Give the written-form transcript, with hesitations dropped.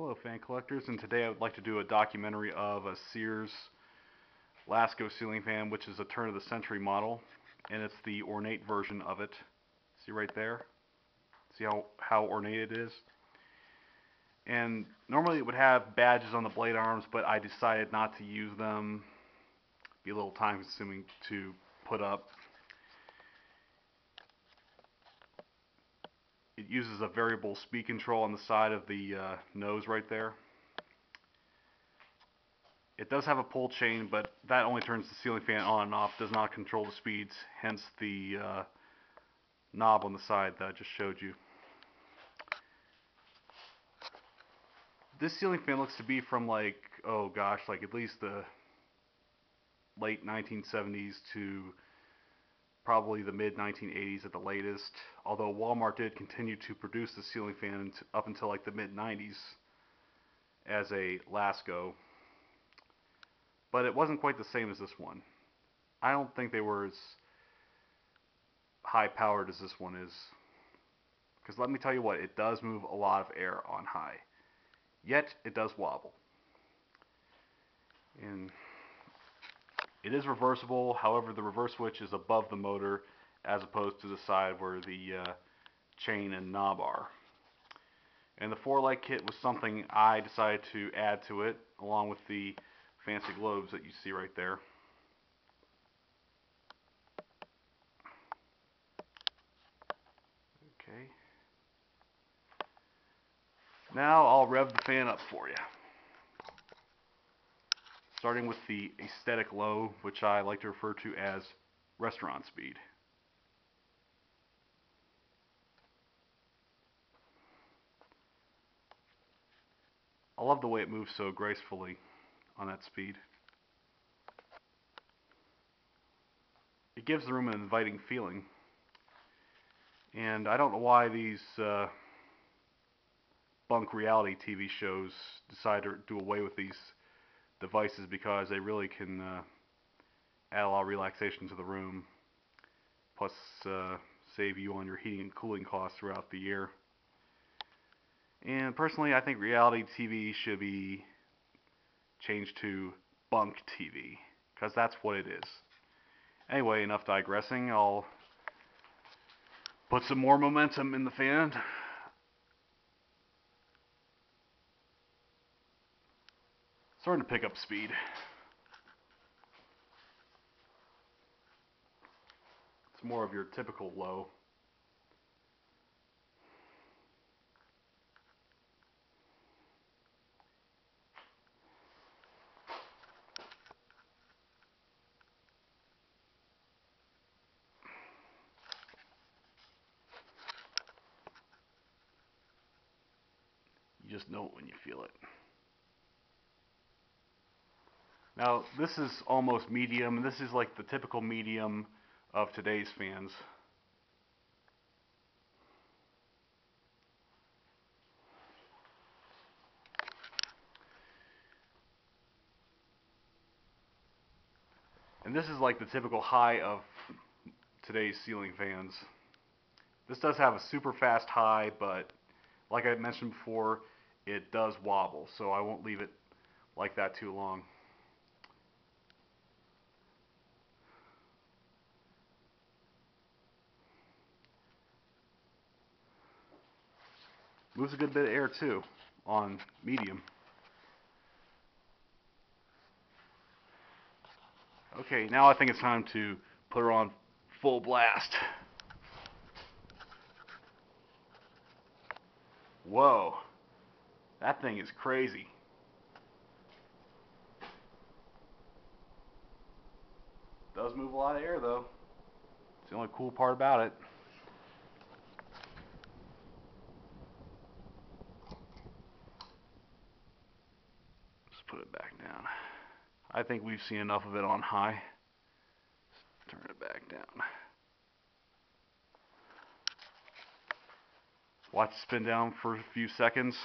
Hello fan collectors, and today I would like to do a documentary of a Sears Lasko ceiling fan, which is a turn of the century model, and it's the ornate version of it. See right there? See how ornate it is? And normally it would have badges on the blade arms, but I decided not to use them. It'd be a little time consuming to put up. It uses a variable speed control on the side of the nose right there. It does have a pull chain, but that only turns the ceiling fan on and off, does not control the speeds, hence the knob on the side that I just showed you. This ceiling fan looks to be from like, oh gosh, like at least the late 1970s to probably the mid 1980s at the latest, although Walmart did continue to produce the ceiling fan up until like the mid 90s as a Lasko. But it wasn't quite the same as this one. I don't think they were as high powered as this one is. Because let me tell you what, it does move a lot of air on high. Yet, it does wobble. And it is reversible, however the reverse switch is above the motor as opposed to the side where the chain and knob are. And the 4-light kit was something I decided to add to it, along with the fancy globes that you see right there. Okay. Now I'll rev the fan up for you. Starting with the aesthetic low, which I like to refer to as restaurant speed. I love the way it moves so gracefully on that speed. It gives the room an inviting feeling. And I don't know why these bunk reality TV shows decide to do away with these devices, because they really can add a lot of relaxation to the room, plus save you on your heating and cooling costs throughout the year. And personally, I think reality TV should be changed to bunk TV, because that's what it is. Anyway, enough digressing. I'll put some more momentum in the fan. Starting to pick up speed. It's more of your typical low. You just know it when you feel it. Now, this is almost medium, and this is like the typical medium of today's fans. And this is like the typical high of today's ceiling fans. This does have a super fast high, but like I mentioned before, it does wobble, so I won't leave it like that too long. Moves a good bit of air too on medium. Okay, now I think it's time to put her on full blast. Whoa, that thing is crazy. Does move a lot of air though. It's the only cool part about it. Just put it back down. I think we've seen enough of it on high. Let's turn it back down. Watch it spin down for a few seconds.